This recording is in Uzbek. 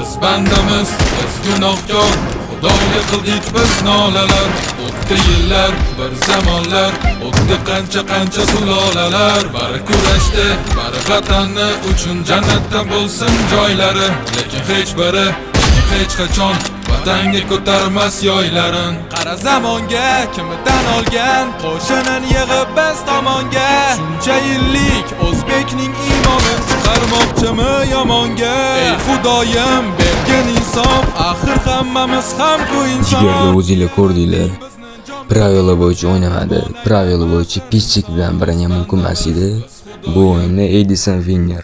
biz bandamiz, biz gunohkor. Xudoga qildik biz nolalar. O'tdi yillar, bir zamonlar, o'tdi qancha sulolalar. Bari kurashdi, bari vatanni uchun jannatda bo'lsin joylari. Lekin hech biri hech qachon vatanga ko'tarmas yoylarin. Qara zamonga kimidan olgan qo'shinin yig'ib biz tomonga. Shuncha yillik o'zbekning iymonin chiqarmoqchimi yomonga? Ey Xudoyim bergin insof, axir hammamiz ham-ku inson. Jigarda o'zinglar ko'rdinglar. Pravila bo'yicha o'ynamadi. Pravila bo'yicha Pitchik bilan bilan ham mumkin emas edi. Bu o'yinni Edison Winner